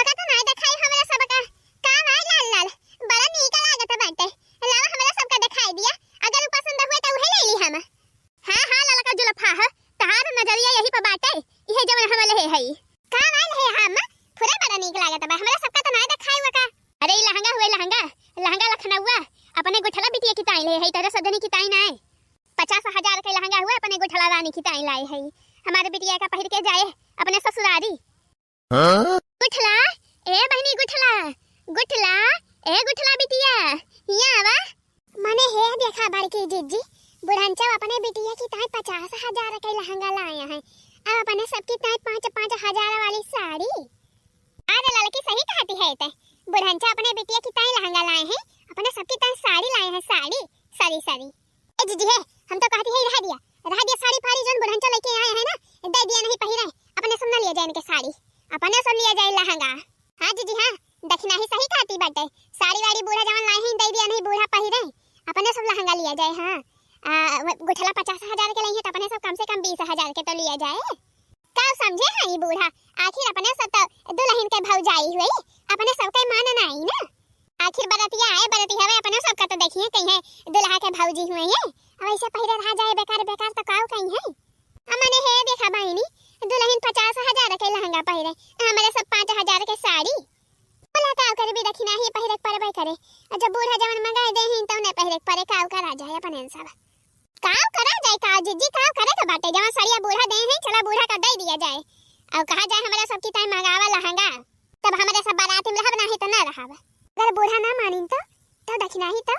वका तो नहीं दिखाई हमरा सबका का भाई लाल लाल बड़ा नीक लागत बाटे लावा हमरा सबका दिखाई दिया अगर पसंद हुए तो उहे ले ली हम। हां हां लाला का जुल्फा है तहार नजरिया यही पे बाटे इहे जवन हम ले हई का भाई ले हम पूरा बड़ा नीक लागत बा हमरा सबका तो नहीं दिखाई वका। अरे ई लहंगा हुए लहंगा लहंगा लखनऊआ अपने गोठला बिटिया की ताई ले हई तेरे सजनी की ताई ना 50,000 का लहंगा हुआ अपने गोठला रानी की ताई लाई हई हमारे बिटिया का पहिर के जाए अपने ससुरारी। गुठला ए बहनी गुठला गुठला ए गुठला बिटिया हिया आवा माने हे देखा बड़की जीजी बुढ़ांचा अपने बिटिया की ताई 50,000 का लहंगा लाया है अब अपने सबकी ताई 5,000 वाली साड़ी। अरे लड़की सही कहती है ते बुढ़ांचा अपने बिटिया की ताई लहंगा लाए हैं अपने सबकी ताई साड़ी लाए हैं साड़ी साड़ी साड़ी। ए जीजी है हम तो कहती है रह दिया साड़ी फाड़ी जोन बुढ़ांचा लेके आए हैं ना दे दिया नहीं पहिरे अपने सब ना लिया जाए इनके साड़ी अपने सब लिया जाए लहंगा। हां जीजी हां दक्षिणा ही सही कहती बाटे साड़ी वाड़ी बूढ़ा जवन लाए हैं दे दिया नहीं बूढ़ा पहिरे अपने सब लहंगा लिया जाए। हां गुठला 50,000 के लिए है तो अपने सब कम से कम 20,000 के तो लिया जाए का समझे है ये बूढ़ा आखिर अपने सब तो दुल्हन के भौजाई हुई अपने सब का मान नहीं ना आखिर बरतिया आए बरती हवे अपने सब का तो देखिए कहीं है दुल्हा के भौजी हुए हैं अब ऐसे पहिरे रह जाए बेकार बेकार तो काऊ कहीं है हमने है देखा बहनी दुल्हन 50,000 के लहंगा पहिरे हमारे सब 5,000 के साड़ी बोला काऊ करे भी दक्षिणा ही पहिरे परबे करे जब बूढ़ा जवन मंगाए दे ही तो ने पहिरे परे काऊ करा जाए अपने सब काऊ करा जाए काऊ जीजी काऊ करे तो बाटे जवन साड़िया बूढ़ा दे हैं चला बूढ़ा का दे दिया जाए और कहा जाए हमारे सबकी टाइम मंगावा लहंगा तब हमारे सब बारात में रहब नहीं तो ना रहब अगर बूढ़ा ना मानिन तो दक्षिणा ही तो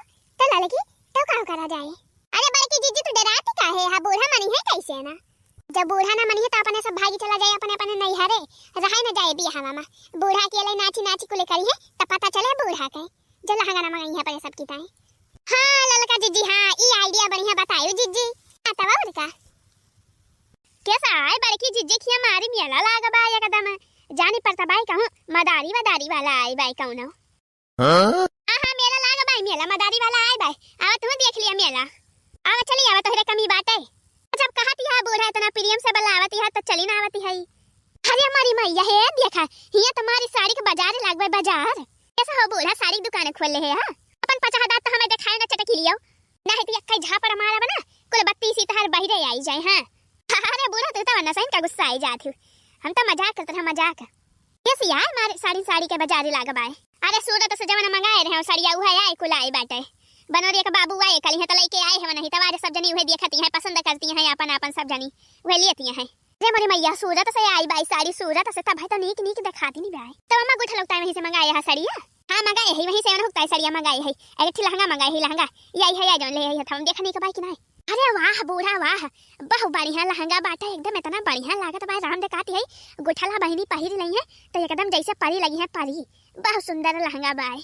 लड़की तो काऊ करा जाए। अरे बड़की जीजी तू डराती काहे है बूढ़ा मनी है कैसे ना जब बूढ़ा ना मनी है तो अपने सब भागी चला जाए अपने अपने नहीं हरे रहे ना जाए बियाह में बूढ़ा के लिए नाची नाची को लेकर है तब पता चले बूढ़ा के जो लहंगा ना मंगाई है अपने सबकी ताई। हां ललका जीजी हां ई आईडिया बढ़िया बतायो जीजी आता बाबू का कैसा है बड़की जीजी की हमारी मेला लाग बा एकदम जानी पड़ता बाई कहूं मदारी वाला आई बाई कौन हो। हां मेला लाग बाई मेला मदारी वाला आई बाई आवा तू देख लिया मेला आवा चली आवा तोहरे कमी बात है जब कहती है बूढ़ा इतना प्रियम से बुलावती है तो चली ना आवती है। अरे हमारी मैया है देखा हिया तुम्हारी साड़ी का बाजार लागबे बाजार कैसा हो बूढ़ा साड़ी दुकान खोल ले है अपन 50,000 तो हमें दिखाए ना चटकी लियो ना है तो कई झापर मारा बना कुल 32 ही तहर बहिरे आई जाए। हां अरे बूढ़ा तू तो नसन का गुस्सा आई जात हम तो मजाक करते हैं मजाक कैसी यार मारे साड़ी के बाजार लागबाए। अरे सूरत से जवन मंगाए रहे साड़िया उहा आए कुलाई बाटे बनोरिया का बाबू आए कल है तो लेके आए हैं नहीं तवारे सब जनी उहे देखती हैं पसंद करती हैं अपन सब जनी उहे लेती हैं। रे मोरी मैया सूरत से आई बाई साड़ी सूरत से तब है तो नीक दिखाती नहीं बाई तो मम्मा गुठा लगता है वहीं से मंगाए है साड़िया। हां मंगाए है वहीं से होता है साड़िया मंगाए है एक थी लहंगा मंगाए है लहंगा यही है जौन ले है हम देखा नहीं के बाई कि नहीं। अरे वाह बूढ़ा वाह बहु बढ़िया लहंगा बाटा एकदम इतना बढ़िया लागत बा राम दिखाती है गुठला बहिनी पहिर लई है तो एकदम जैसे परी लगी है परी बहुत सुंदर लहंगा बाई।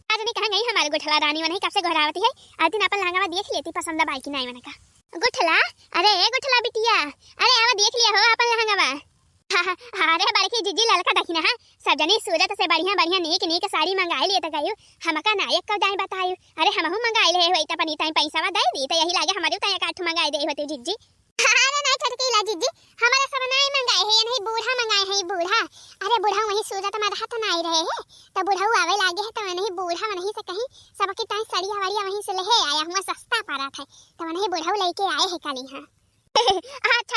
आज नहीं कहा नहीं हमारे गुठला रानी वही कब से घोरावती है आज दिन अपन लहंगा देख लेती पसंद बाई की नहीं मैंने कहा गुठला अरे गुठला बिटिया अरे आवा देख लिया हो अपन लहंगा बा। अरे बड़की जीजी ललका दखिना हां सब जनी सूरत से बढ़िया नीक साड़ी मंगाई लिए तो गयो हमका नायक का दाई बतायो अरे हमहु मंगाई ले होई त पनी ताई पैसा दे दी तो यही लागे हमारे ताई काठ मंगाई दे होती जीजी। अरे नहीं छटकीला जीजी हमारे सब नहीं मंगाए है नहीं बूढ़ा मंगाए है बूढ़ा अरे बूढ़ा वही सूरत में रहत नहीं रहे है तो बूढ़ा आवे लागे है तो नहीं बूढ़ा नहीं से कहीं सबकी ताई सड़िया वाड़िया वहीं से ले आया हुआ सस्ता पड़ा था तो नहीं बूढ़ा लेके आए है कल हां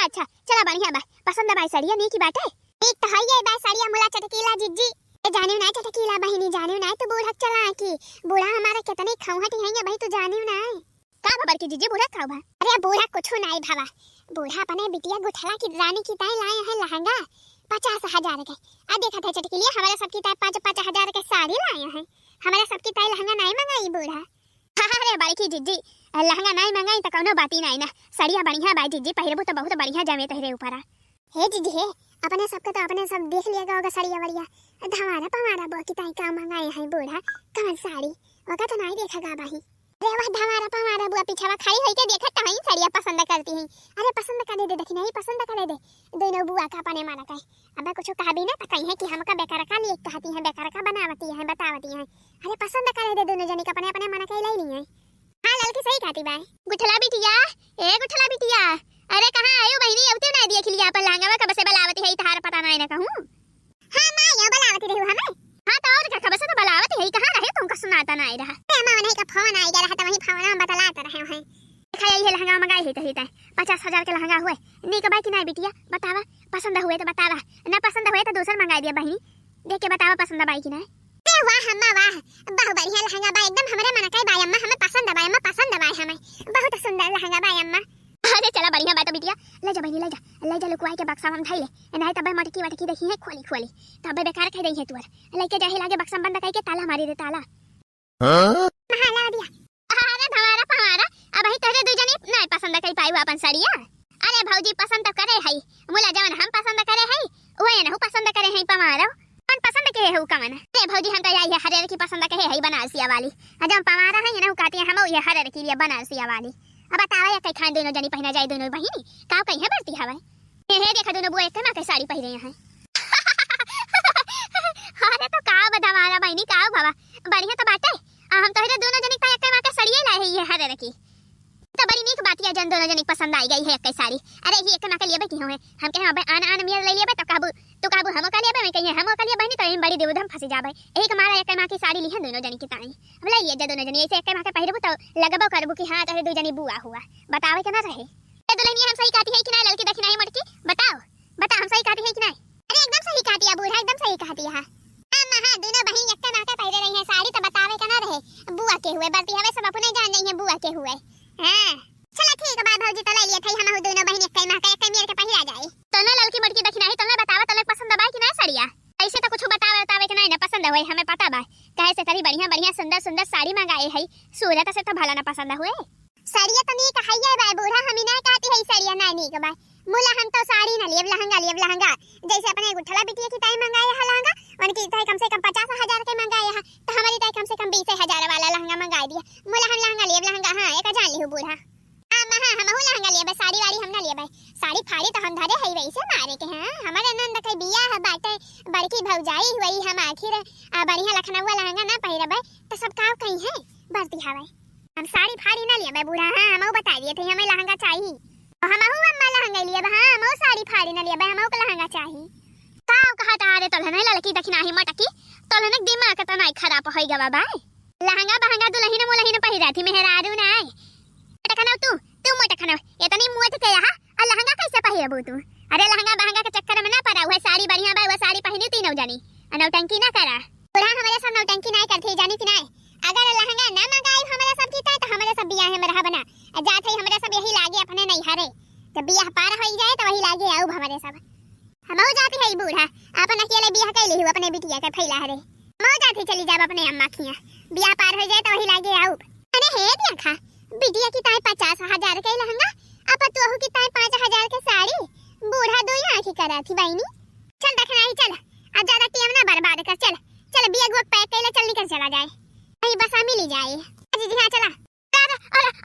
अच्छा चला बढ़िया बा पसंद बाई साड़िया नहीं की बात है एक तो है ये बाई साड़िया मुला चटकीला जीजी जाने ना चटकीला बहिनी जाने ना तो बूढ़ा चला की बूढ़ा हमारा कितने खौहटी है भाई तू जाने ना का खबर की जीजी बूढ़ा खाओ बा। अरे बूढ़ा कुछ नहीं भावा बूढ़ा अपने बिटिया गुठला की रानी की ताई लाए है लहंगा 50,000 के आ देखा था चटकीलिया हमारे सबकी ताई 5,000 के साड़ी लाए हैं हमारे सबकी ताई लहंगा नहीं मंगाई बूढ़ा। अरे बड़की जीजी लहंगा नहीं मंगाई तो कोनो बात ही नहीं ना साड़िया बढ़िया बाई जीजी पहिरबो तो बहुत बढ़िया जामे तहरे ऊपर हे जीजी हे अपने सबके तो अपने सब देख लिया होगा साड़िया बढ़िया धमारा पमारा बो की ताई का मंगाए हैं बूढ़ा कमल साड़ी वका तो नहीं देखा गा बाही रे वाह धमारा पमारा बुआ पीछा खाई होई के देखा ताई साड़िया पसंद करती हैं अरे पसंद कर दे देखी नहीं पसंद कर दे दोनों बुआ का अपने माना कहे अब कुछ कहा भी ना तो कहीं है कि हमका बेकार का लिए कहती है बेकार का बनावती है बतावती है अरे पसंद कर दे दोनों जने का अपने माना कहे ले ली है। हां लड़की सही कहती बाई गुठला बिटिया ए गुठला बिटिया अरे कहां आयो बहिनी अब तो ना देख लिया अपन लहंगा में कब से बलावती है इतार पता नहीं ना कहूं। हां मां ये बलावती रही हमें पसंद हुए तो बतावा, ना पसंद हुए तो दूसर मंगा दिया बहिनी। देख के बतावा पसंद बाई कि ना। अरे वाह अम्मा वाह, बहुत बढ़िया लहंगा बा, एकदम हमरे मन का बाई अम्मा, हमें पसंद बाई अम्मा, पसंद बाई हमें, बहुत सुंदर लहंगा बाई अम्मा। अरे चला बढ़िया बात बिटिया, ले जा बहिनी ले जा लुकवाई के बक्सा हम धइले, नहीं तबे मटकी वटकी देखी है खोली तबे बेकार कह दई है तू लेके जाही लागे बक्सा बंद कई के ताला मारी दे ताला। हां महला दिया। अरे धमारा पहारा अब ही तोरे दू जनी नहीं पसंद कई पाई अपन साड़िया। अरे भौजी पसंद तो करे हई, मुला जवन हम पसंद करे हई ओए न पसंद करे हई पमारो कौन पसंद के है कमन। अरे भौजी हम तो यही है हरेर की पसंद के है बनारसिया वाली, जब पमारा है न कहती है हम ये हरेर की लिए बनारसिया वाली। अब बतावा या कई खान दोनों जनी पहना जाए दोनों बहिनी का कहीं है बढ़ती हवा हे देखा दोनों बुआ एक के साड़ी पहन रहे हैं। अरे तो का बदमारा बहिनी का बाबा बढ़िया तो बात है, हम तो हे दोनों जनी एक के साड़ी लाए है ये हरेर की, तो बड़ी नीक बात है जन दोनों जनी पसंद आई गई है एक साड़ी। अरे ही एक के लिए बैठी हूं हम कहे अब आन मिया ले लिए तो काबू तो काबू हम का लिए मैं कहिए हम का लिए बहनी तो इन बड़ी देवधम फंसी जाबे एक मारा एक मां की साड़ी ली है दोनों जनी की ताई। अब ले ये दोनों जनी ऐसे एक मां के पहिरबू तो लगबो करबू कि हां तो दो जनी बुआ हुआ, बतावे के ना रहे ए दुल्हनिया हम सही कहती है कि नहीं लड़की देखी नहीं मटकी बताओ बता हम सही कहती है कि नहीं। अरे एकदम सही कहती है बूढ़ा एकदम सही कहती है अम्मा। हां दोनों बहन एक मां के पहिरे रही है साड़ी तो बतावे के ना रहे बुआ के हुए बढ़ती हवे सब अपने जान नहीं है बुआ के हुए। हां चला ठीक है भौजी तो ले लिए थे हम दोनों बहन एक मां का एक मेर के पहिरा जाए तो ना लड़की मटकी देखी नहीं तो ना बतावा तो पसंद बाई कि ना साड़िया ऐसे तो कुछ बतावे के नहीं ना पसंद हुए हमें पता बा कहे से तरी बढ़िया सुंदर साड़ी मंगाए है सूरत से तो भला ना पसंद हुए साड़िया तो नी कहिए बा बूढ़ा हम ना कहती है साड़िया ना नी के बा मुला हम तो साड़ी ना लिए लहंगा जैसे अपने गुठला बिटिया की ताई मंगाए है लहंगा उनकी ताई कम से कम 50,000 के मंगाए है तो हमारी ताई कम से कम 20,000 वाला लहंगा मंगा दिया मुला हम लहंगा लिए लहंगा। हां एक जान ली बूढ़ा हम लहंगा लिए साड़ी वाली हम ना लिए भाई साड़ी फाड़ी तो हम धरे है वैसे मारे के। हां हमारे नंद के बिया है बाटे बड़की भौजाई हुई हम आखिर बढ़िया लखनऊ लहंगा ना पहिरे भाई तो सब का कहीं है बढ़ती हवे हम साड़ी फाड़ी ना लिए भाई बूढ़ा। हां हम बता दिए थे हमें लहंगा चाहिए हम अम्मा लहंगा लिए। हां हम साड़ी फाड़ी ना लिए भाई हम को लहंगा चाहिए का कहता अरे तो नहीं लड़की देखना ही मटकी तो ने दिमाग तो नहीं खराब होई गवा भाई लहंगा बहंगा दुल्हन मुलहिन पहिराती मेहरारू नहीं टकना तू मोटकना इतनी मोट के यहां और लहंगा कैसे पहिरबू तू। अरे लहंगा बहंगा के चक्कर में ना पड़ा हुआ साड़ी बढ़िया बा वो साड़ी पहनी तीनों जनी नौटंकी ना करा पूरा हमारे सब नौटंकी नहीं करती जानी कि नहीं। अगर लहंगा ना मंगाई हमारे सब की तो हमारे सब बियाह में रहा बना जात है हमारे सब यही लागे अपने नहीं हरे जब बियाह पार हो जाए तो वही लागे आऊ हमारे सब हम जाती है बूढ़ा अपन अकेले बियाह कैली हूं अपने बिटिया के फैला हरे मौ जाती चली जाब अपने अम्मा खिया बियाह पार हो जाए तो वही लागे आऊ। अरे हे देखा बिटिया की ताई 50,000 के लहंगा अब तू की ताई 5,000 के साड़ी बूढ़ा दो ही आंखी करा थी बहनी। चल देखना ही चल अब ज्यादा टाइम ना बर्बाद कर चल बिया गुक पैक कैले चल निकल चला जाए कहीं बस मिल जाए। जी हां चला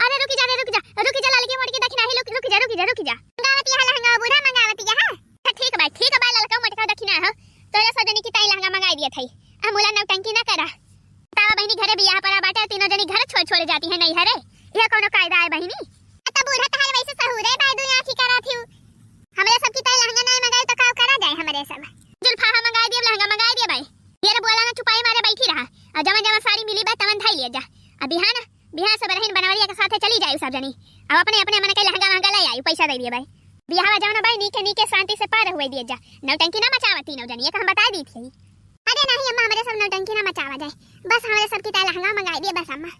अरे रुक जा लड़की मोड़ के देखना ही रुक जा मंगावती है लहंगा बूढ़ा मंगावती है। हां ठीक है भाई लड़का मोटका देखना है तोरे सजनी की ताई लहंगा मंगाई दिया थई मुला नौटंकी ना करा तावा बहनी घरे बियाह पड़ा बाटे तीनों जनी घर छोड़ जाती है नहीं हरे यह कोनो कायदा है बहनी तो बूढ़ा तो है वैसे सहूर है भाई दुनिया की करा थी हमरे सब की ताई लहंगा नहीं मंगाई तो का करा जाए हमारे सब जुल्फा मंगा दिए लहंगा मंगा दिए भाई ये बोला ना छुपाई मारे बैठी रहा और जमा साड़ी मिली बा तवन धाई लिया जा अब बिहान से बहन बनवरिया के साथे चली जाए सब जनी अब अपने मन के लहंगा ले आई पैसा दे दिए भाई बिहावा जाओ ना भाई नीके शांति से पार हुए दिए जा नौटंकी ना मचावा तीनों जनी ये हम बता दी थी। अरे नहीं अम्मा हमारे सब नौटंकी ना मचावा जाए बस हमारे सब की ताई लहंगा मंगाई दिए बस अम्मा।